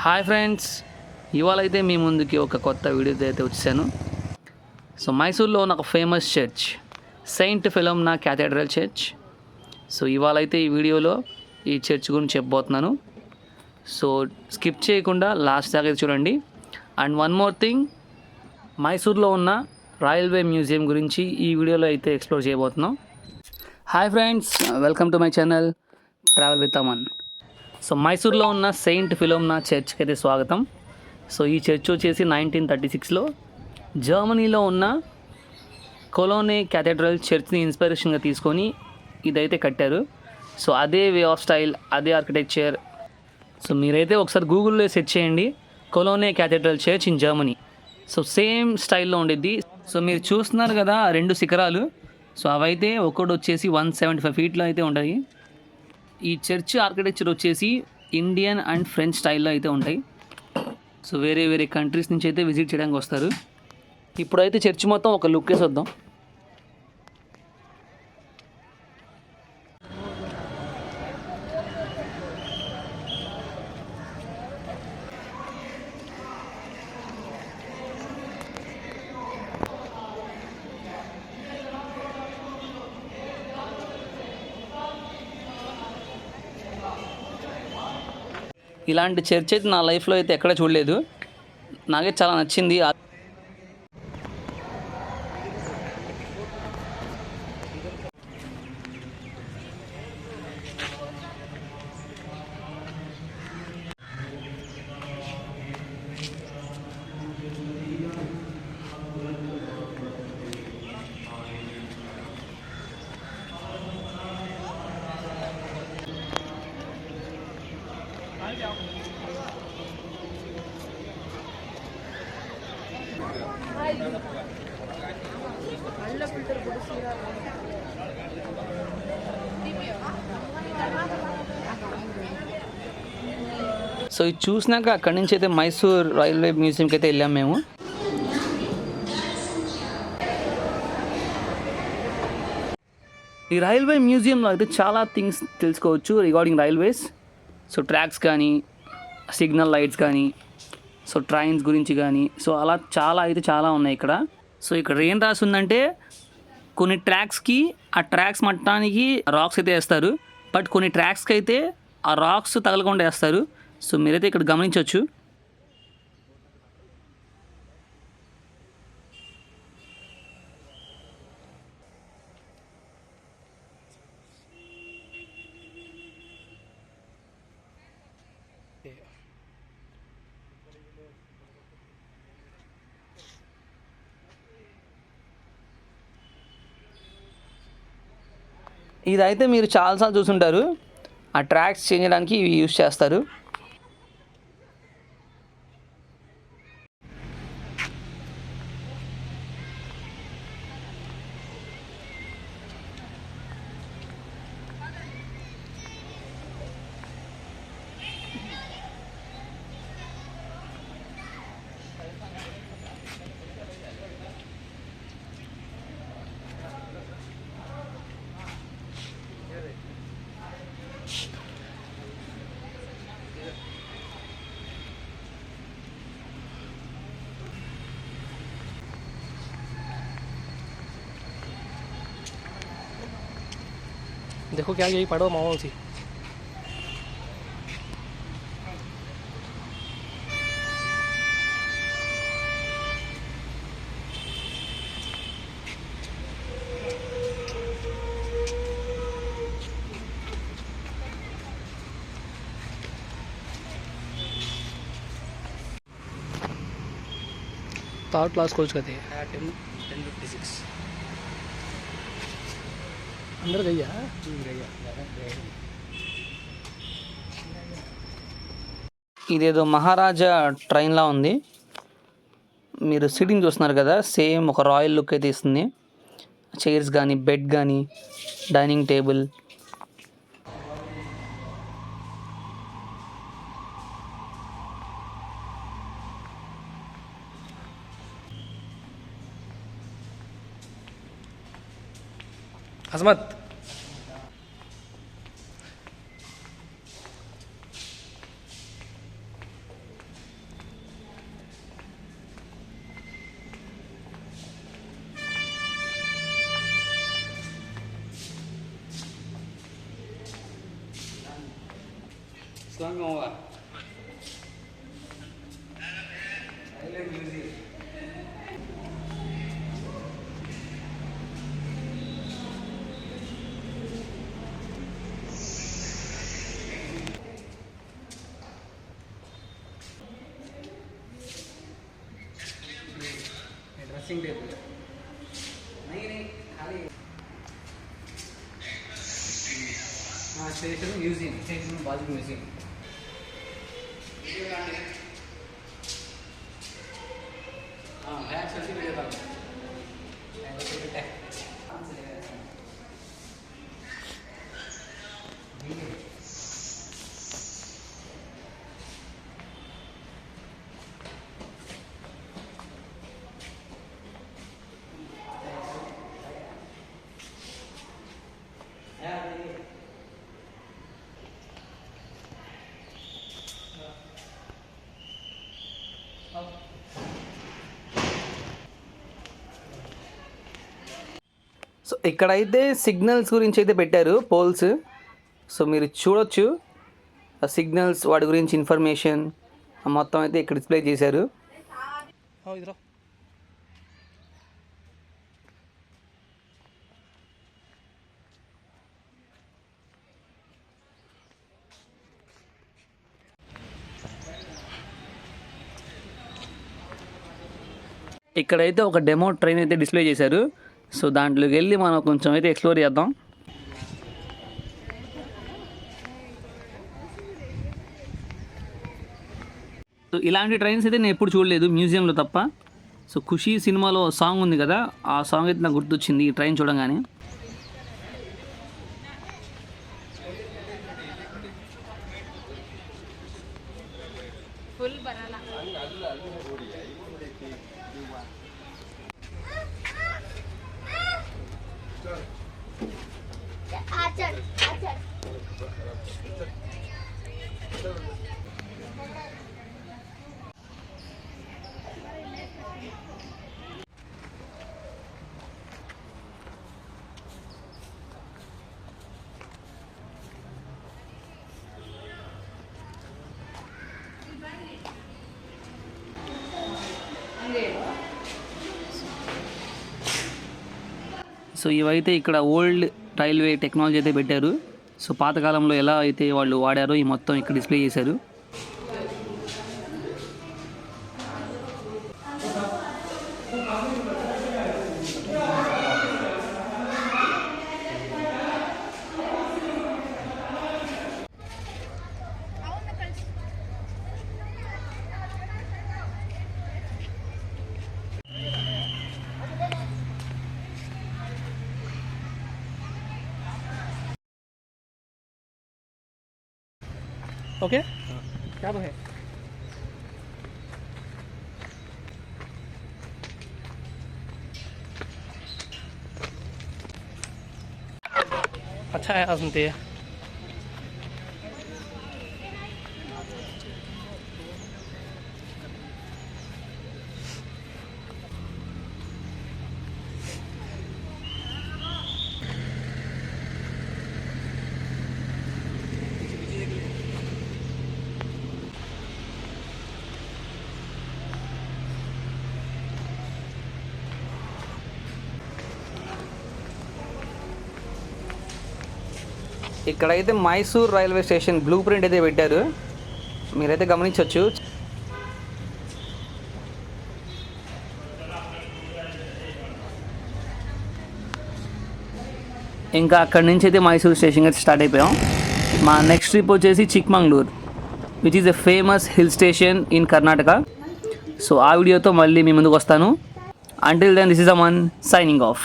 Hi friends, ఇవాళ అయితే మీ ముందుకి ఒక కొత్త వీడియోతో అయితే వచ్చాను. సో మైసూర్లో ఉన్న ఒక famous church Saint Philomena cathedral church. So ఇవాళ అయితే ఈ వీడియోలో ఈ చర్చ్ గురించి చెప్పబోతున్నాను. సో స్కిప్ చేయకుండా లాస్ట్ దాకా చూడండి. అండ్ వన్ మోర్ థింగ్, మైసూర్లో ఉన్న రైల్వే మ్యూజియం గురించి ఈ వీడియోలో అయితే ఎక్స్ప్లోర్ చేయబోతున్నాం. Hi friends, welcome to my channel travel with Aman. So మైసూర్లో ఉన్న సెయింట్ ఫిలోమినా చర్చ్కి అయితే స్వాగతం. సో ఈ చర్చ్ వచ్చేసి 1936లో జర్మనీలో ఉన్న కొలోనే క్యాథెడ్రల్ చర్చ్ని ఇన్స్పిరేషన్గా తీసుకొని ఇదైతే కట్టారు. సో అదే వే ఆఫ్ స్టైల్, అదే ఆర్కిటెక్చర్. సో మీరైతే ఒకసారి గూగుల్లో సెర్చ్ చేయండి, Cologne cathedral church in Germany. So same స్టైల్లో ఉండిద్ది. సో మీరు చూస్తున్నారు కదా ఆ రెండు శిఖరాలు, సో అవైతే ఒకటి వచ్చేసి 175 ఫీట్లో అయితే ఉంటాయి. ఈ చర్చ్ ఆర్కిటెక్చర్ వచ్చేసి ఇండియన్ అండ్ ఫ్రెంచ్ స్టైల్లో అయితే ఉంటాయి. సో వేరే వేరే కంట్రీస్ నుంచి అయితే విజిట్ చేయడానికి వస్తారు. ఇప్పుడైతే చర్చ్ మొత్తం ఒక లుక్ వేసి వద్దాం. ఇలాంటి చర్చ్ అయితే నా లైఫ్లో అయితే ఎక్కడ చూడలేదు. నాకైతే చాలా నచ్చింది. సో ఇది చూసినాక అక్కడి నుంచి అయితే మైసూర్ రైల్వే మ్యూజియంకి అయితే వెళ్ళాము మేము. ఈ రైల్వే మ్యూజియంలో అయితే చాలా థింగ్స్ తెలుసుకోవచ్చు రిగార్డింగ్ రైల్వేస్. సో ట్రాక్స్ కానీ, సిగ్నల్ లైట్స్ కానీ, సో ట్రైన్స్ గురించి కానీ, సో అలా చాలా ఉన్నాయి ఇక్కడ. సో ఇక్కడ ఏం రాసి ఉందంటే, కొన్ని ట్రాక్స్కి ఆ ట్రాక్స్ మట్టానికి రాక్స్ అయితే వేస్తారు, బట్ కొన్ని ట్రాక్స్కి అయితే ఆ రాక్స్ తగలకుండా వేస్తారు. సో మీరైతే ఇక్కడ గమనించవచ్చు. ఇదైతే మీరు చాలాసార్లు చూసుంటారు, ఆ ట్రాక్స్ చేంజ్ చేయడానికి ఇవి యూజ్ చేస్తారు. देखो क्या यही पढ़ो माओ सी थर्ड क्लास कोच कहते हैं 10:56 अंदर गई है ఇదేదో మహారాజా ట్రైన్లా ఉంది. మీరు సీటింగ్ చూస్తున్నారు కదా, సేమ్ ఒక రాయల్ లుక్ అయితే ఇస్తుంది. చైర్స్ కానీ, బెడ్ కానీ, డైనింగ్ టేబుల్. अजमत ड्रेसिंग टेबल नहीं खाली हाँ स्टेशन म्यूजियम स्टेशन बाजू म्यूजियम हाँ बैग से वीडियो कॉल సో ఇక్కడైతే సిగ్నల్స్ గురించి అయితే పెట్టారు పోల్స్. సో మీరు చూడొచ్చు ఆ సిగ్నల్స్ వాటి గురించి ఇన్ఫర్మేషన్ మొత్తం అయితే ఇక్కడ డిస్ప్లే చేశారు. ఇక్కడైతే ఒక డెమో ట్రైన్ అయితే డిస్ప్లే చేశారు. సో దాంట్లోకి వెళ్ళి మనం కొంచెం అయితే ఎక్స్ప్లోర్ చేద్దాం. సో ఇలాంటి ట్రైన్స్ అయితే నేను ఎప్పుడు చూడలేదు మ్యూజియంలో తప్ప. సో ఖుషీ సినిమాలో సాంగ్ ఉంది కదా, ఆ సాంగ్ అయితే నాకు గుర్తొచ్చింది ఈ ట్రైన్ చూడగానే. సో ఇవైతే ఇక్కడ ఓల్డ్ రైల్వే టెక్నాలజీ అయితే పెట్టారు. సో పాతకాలంలో ఎలా అయితే వాళ్ళు వాడారో ఈ మొత్తం ఇక్కడ డిస్ప్లే చేశారు. ओके क्या तो है अच्छा है सुनते हैं. ఇక్కడైతే Mysore railway station blue print అయితే పెట్టారు, మీరైతే గమనించవచ్చు. ఇంకా అక్కడి నుంచి అయితే మైసూర్ స్టేషన్ అయితే స్టార్ట్ అయిపోయాం. మా నెక్స్ట్ ట్రిప్ వచ్చేసి Chikmagalur, which is a famous hill station in Karnataka. So ఆ వీడియోతో మళ్ళీ మీ ముందుకు వస్తాను. Until then this is Aman signing of.